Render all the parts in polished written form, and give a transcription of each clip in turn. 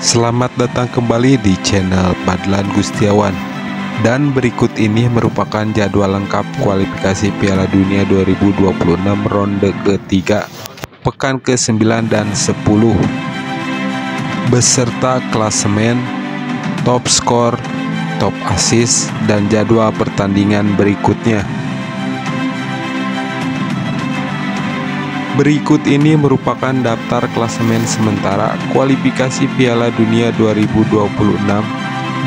Selamat datang kembali di channel Fadlan Gustiawan. Dan berikut ini merupakan jadwal lengkap kualifikasi Piala Dunia 2026 ronde ketiga, pekan ke-9 dan 10, beserta klasemen, top skor, top assist, dan jadwal pertandingan berikutnya. Berikut ini merupakan daftar klasemen sementara kualifikasi Piala Dunia 2026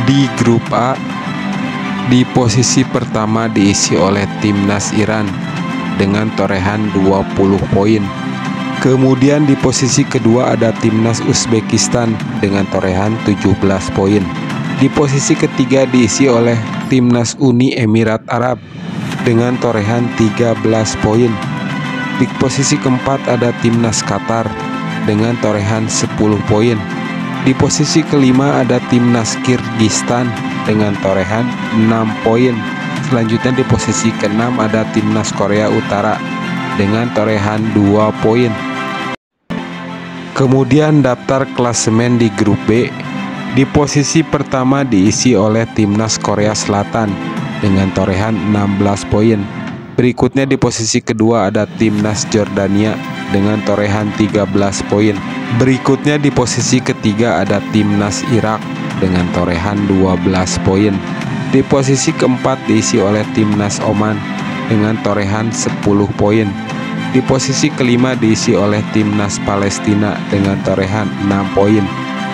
di grup A. Di posisi pertama diisi oleh Timnas Iran dengan torehan 20 poin. Kemudian di posisi kedua ada Timnas Uzbekistan dengan torehan 17 poin. Di posisi ketiga diisi oleh Timnas Uni Emirat Arab dengan torehan 13 poin. Di posisi keempat ada Timnas Qatar dengan torehan 10 poin. Di posisi kelima ada Timnas Kyrgyzstan dengan torehan 6 poin. Selanjutnya di posisi keenam ada Timnas Korea Utara dengan torehan 2 poin. Kemudian daftar klasemen di grup B. Di posisi pertama diisi oleh Timnas Korea Selatan dengan torehan 16 poin. Berikutnya di posisi kedua ada Timnas Jordania dengan torehan 13 poin. Berikutnya di posisi ketiga ada Timnas Irak dengan torehan 12 poin. Di posisi keempat diisi oleh Timnas Oman dengan torehan 10 poin. Di posisi kelima diisi oleh Timnas Palestina dengan torehan 6 poin.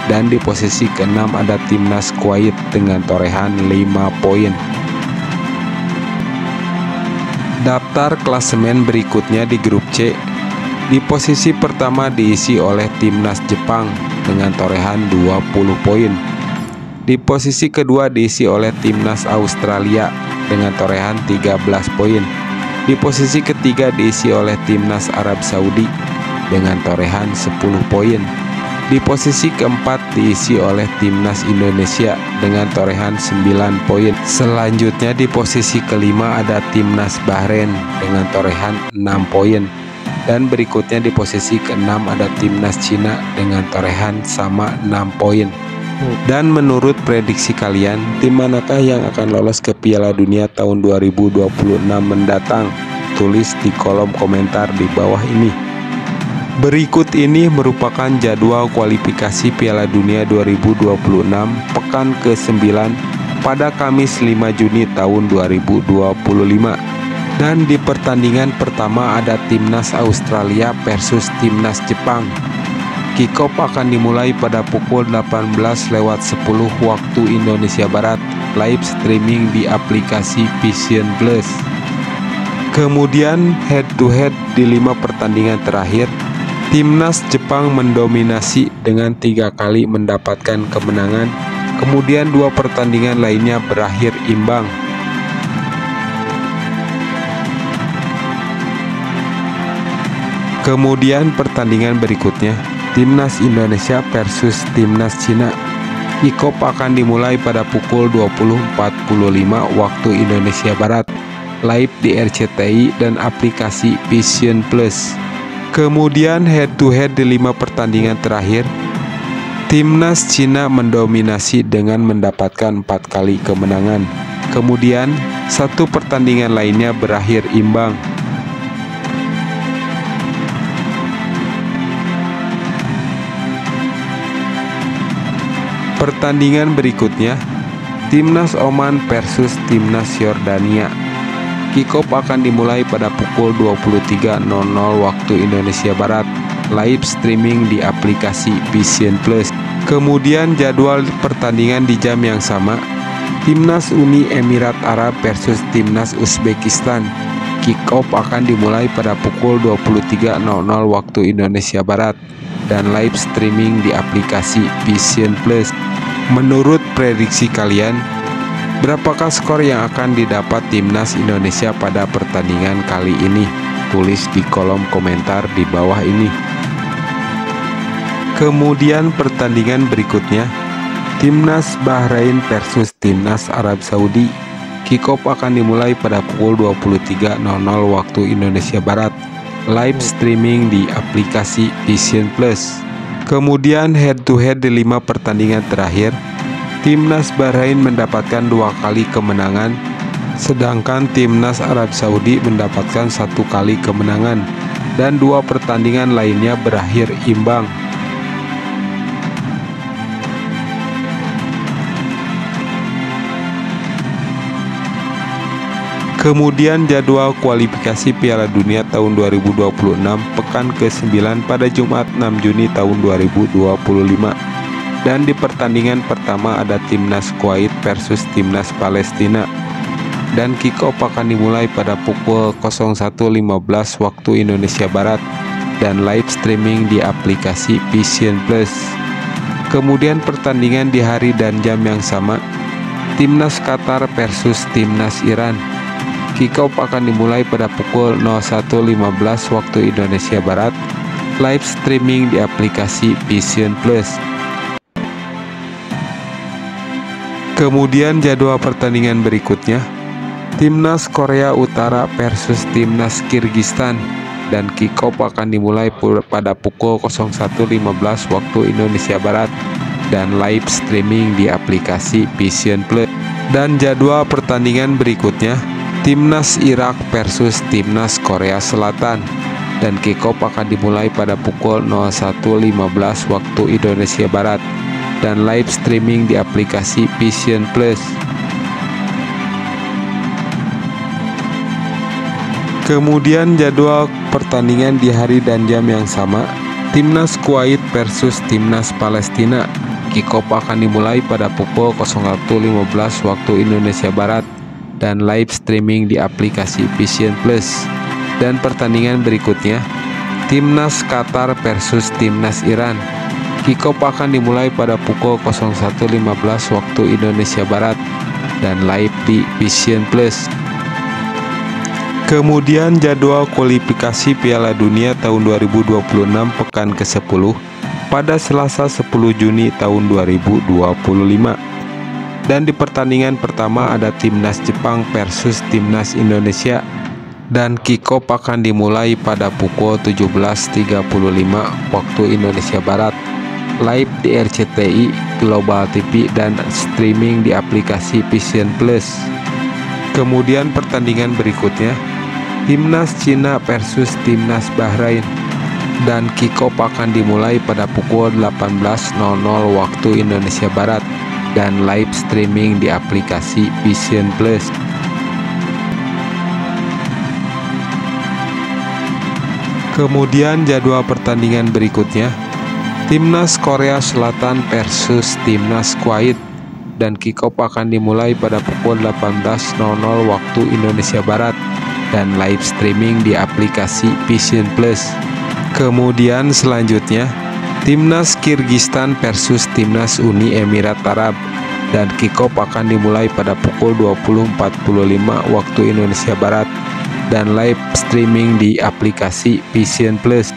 Dan di posisi keenam ada Timnas Kuwait dengan torehan 5 poin. Daftar klasemen berikutnya di grup C. Di posisi pertama diisi oleh Timnas Jepang dengan torehan 20 poin. Di posisi kedua diisi oleh Timnas Australia dengan torehan 13 poin. Di posisi ketiga diisi oleh Timnas Arab Saudi dengan torehan 10 poin. Di posisi keempat diisi oleh Timnas Indonesia dengan torehan 9 poin. Selanjutnya di posisi kelima ada Timnas Bahrain dengan torehan 6 poin. Dan berikutnya di posisi keenam ada Timnas Cina dengan torehan sama 6 poin. Dan menurut prediksi kalian, tim manakah yang akan lolos ke Piala Dunia tahun 2026 mendatang? Tulis di kolom komentar di bawah ini. Berikut ini merupakan jadwal kualifikasi Piala Dunia 2026 pekan ke-9 pada Kamis 5 Juni tahun 2025. Dan di pertandingan pertama ada Timnas Australia versus Timnas Jepang. Kick-off akan dimulai pada pukul 18.10 waktu Indonesia Barat, live streaming di aplikasi Vision Plus. Kemudian head to head di 5 pertandingan terakhir, Timnas Jepang mendominasi dengan 3 kali mendapatkan kemenangan, kemudian 2 pertandingan lainnya berakhir imbang. Kemudian pertandingan berikutnya, Timnas Indonesia versus Timnas Cina. Kick-off akan dimulai pada pukul 20.45 waktu Indonesia Barat, live di RCTI dan aplikasi Vision Plus. Kemudian head to head di 5 pertandingan terakhir, Timnas Cina mendominasi dengan mendapatkan 4 kali kemenangan. Kemudian 1 pertandingan lainnya berakhir imbang. Pertandingan berikutnya, Timnas Oman versus Timnas Yordania. Kick-off akan dimulai pada pukul 23.00 waktu Indonesia Barat, live streaming di aplikasi Vision Plus. Kemudian jadwal pertandingan di jam yang sama, Timnas Uni Emirat Arab versus Timnas Uzbekistan. Kick-off akan dimulai pada pukul 23.00 waktu Indonesia Barat dan live streaming di aplikasi Vision Plus. Menurut prediksi kalian, berapakah skor yang akan didapat Timnas Indonesia pada pertandingan kali ini? Tulis di kolom komentar di bawah ini. Kemudian pertandingan berikutnya, Timnas Bahrain versus Timnas Arab Saudi. Kick-off akan dimulai pada pukul 23.00 waktu Indonesia Barat, live streaming di aplikasi Vision Plus. Kemudian head to head di 5 pertandingan terakhir, Timnas Bahrain mendapatkan 2 kali kemenangan, sedangkan Timnas Arab Saudi mendapatkan 1 kali kemenangan dan 2 pertandingan lainnya berakhir imbang. Kemudian jadwal kualifikasi Piala Dunia tahun 2026 pekan ke-9 pada Jumat 6 Juni tahun 2025. Dan di pertandingan pertama ada Timnas Kuwait versus Timnas Palestina. Dan kick-off akan dimulai pada pukul 01.15 waktu Indonesia Barat dan live streaming di aplikasi Vision Plus. Kemudian pertandingan di hari dan jam yang sama, Timnas Qatar versus Timnas Iran. Kick-off akan dimulai pada pukul 01.15 waktu Indonesia Barat, live streaming di aplikasi Vision Plus. Kemudian jadwal pertandingan berikutnya, Timnas Korea Utara versus Timnas Kirgistan, dan kick-off akan dimulai pada pukul 01.15 waktu Indonesia Barat dan live streaming di aplikasi Vision Plus. Dan jadwal pertandingan berikutnya, Timnas Irak versus Timnas Korea Selatan, dan kick-off akan dimulai pada pukul 01.15 waktu Indonesia Barat dan live streaming di aplikasi Vision Plus. Kemudian jadwal pertandingan di hari dan jam yang sama, Timnas Kuwait versus Timnas Palestina. Kick-off akan dimulai pada pukul 01.15 waktu Indonesia Barat dan live streaming di aplikasi Vision Plus. Dan pertandingan berikutnya, Timnas Qatar versus Timnas Iran. Kick-off akan dimulai pada pukul 01.15 waktu Indonesia Barat dan live di Vision Plus. Kemudian jadwal kualifikasi Piala Dunia tahun 2026 pekan ke-10 pada Selasa 10 Juni tahun 2025. Dan di pertandingan pertama ada Timnas Jepang versus Timnas Indonesia, dan kick-off akan dimulai pada pukul 17.35 waktu Indonesia Barat, live di RCTI, Global TV, dan streaming di aplikasi Vision Plus. Kemudian pertandingan berikutnya, Timnas Cina versus Timnas Bahrain, dan kick-off akan dimulai pada pukul 18.00 waktu Indonesia Barat dan live streaming di aplikasi Vision Plus. Kemudian jadwal pertandingan berikutnya, Timnas Korea Selatan versus Timnas Kuwait, dan kick-off akan dimulai pada pukul 18.00 waktu Indonesia Barat dan live streaming di aplikasi Vision Plus. Kemudian selanjutnya, Timnas Kirgistan versus Timnas Uni Emirat Arab, dan kick-off akan dimulai pada pukul 20.45 waktu Indonesia Barat dan live streaming di aplikasi Vision Plus.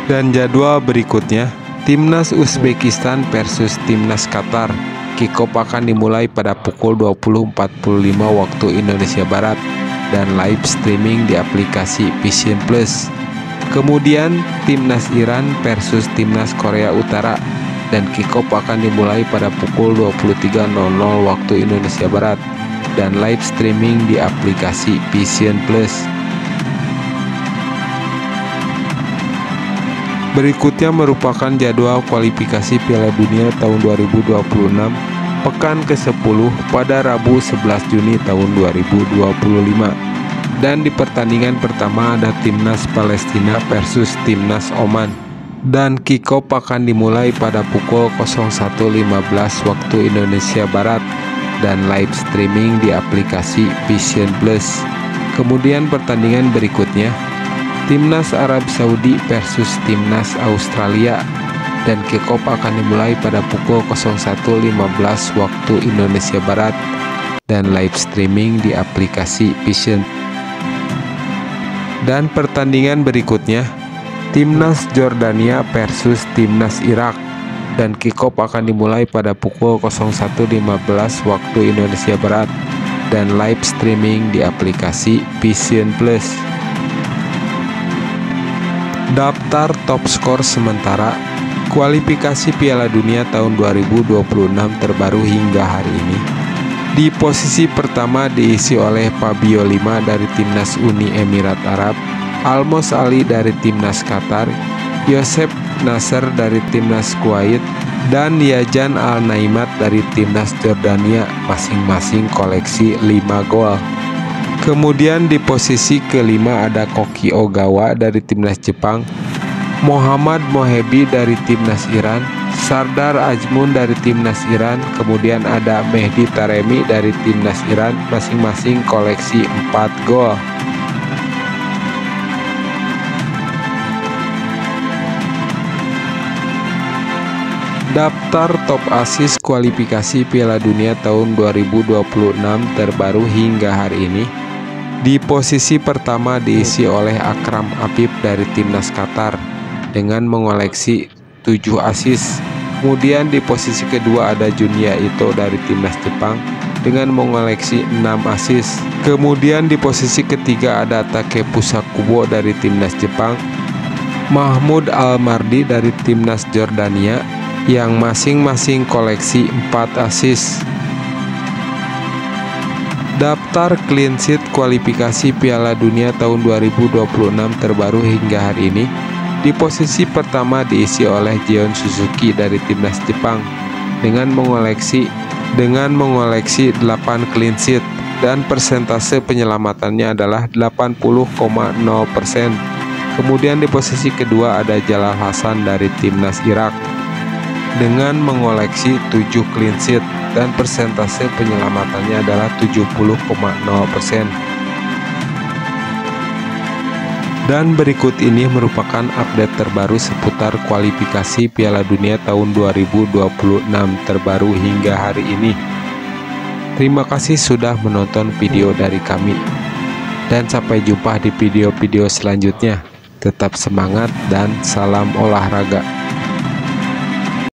Dan jadwal berikutnya, Timnas Uzbekistan versus Timnas Qatar. Kick-off akan dimulai pada pukul 20.45 waktu Indonesia Barat dan live streaming di aplikasi Vision Plus. Kemudian Timnas Iran versus Timnas Korea Utara, dan kick-off akan dimulai pada pukul 23.00 waktu Indonesia Barat dan live streaming di aplikasi Vision Plus. Berikutnya merupakan jadwal kualifikasi Piala Dunia tahun 2026 pekan ke-10 pada Rabu 11 Juni tahun 2025. Dan di pertandingan pertama ada Timnas Palestina versus Timnas Oman, dan kick-off akan dimulai pada pukul 01.15 waktu Indonesia Barat dan live streaming di aplikasi Vision Plus. Kemudian pertandingan berikutnya, Timnas Arab Saudi versus Timnas Australia, dan kick-off akan dimulai pada pukul 01.15 waktu Indonesia Barat dan live streaming di aplikasi Vision. Dan pertandingan berikutnya, Timnas Jordania versus Timnas Irak, dan kick-off akan dimulai pada pukul 01.15 waktu Indonesia Barat dan live streaming di aplikasi Vision Plus. Daftar top skor sementara kualifikasi Piala Dunia tahun 2026 terbaru hingga hari ini. Di posisi pertama diisi oleh Fabio Lima dari Timnas Uni Emirat Arab, Almos Ali dari Timnas Qatar, Yosef Nasser dari Timnas Kuwait, dan Yajan Al-Naimat dari Timnas Jordania, masing-masing koleksi 5 gol. Kemudian di posisi kelima ada Koki Ogawa dari Timnas Jepang, Muhammad Mohebi dari Timnas Iran, Sardar Azmoun dari Timnas Iran, kemudian ada Mehdi Taremi dari Timnas Iran, masing-masing koleksi 4 gol. Daftar top assist kualifikasi Piala Dunia tahun 2026 terbaru hingga hari ini. Di posisi pertama diisi oleh Akram Apip dari Timnas Qatar dengan mengoleksi 7 assist. Kemudian di posisi kedua ada Junya Ito dari Timnas Jepang dengan mengoleksi 6 assist. Kemudian di posisi ketiga ada Takefusa Kubo dari Timnas Jepang, Mahmud Al-Mardi dari Timnas Jordania yang masing-masing koleksi 4 assist. Daftar clean sheet kualifikasi Piala Dunia tahun 2026 terbaru hingga hari ini. Di posisi pertama diisi oleh Jeon Suzuki dari Timnas Jepang dengan mengoleksi 8 clean sheet dan persentase penyelamatannya adalah 80,0%. Kemudian di posisi kedua ada Jalal Hasan dari Timnas Irak dengan mengoleksi 7 clean sheet dan persentase penyelamatannya adalah 70,0%. Dan berikut ini merupakan update terbaru seputar kualifikasi Piala Dunia tahun 2026 terbaru hingga hari ini. Terima kasih sudah menonton video dari kami, dan sampai jumpa di video-video selanjutnya. Tetap semangat dan salam olahraga.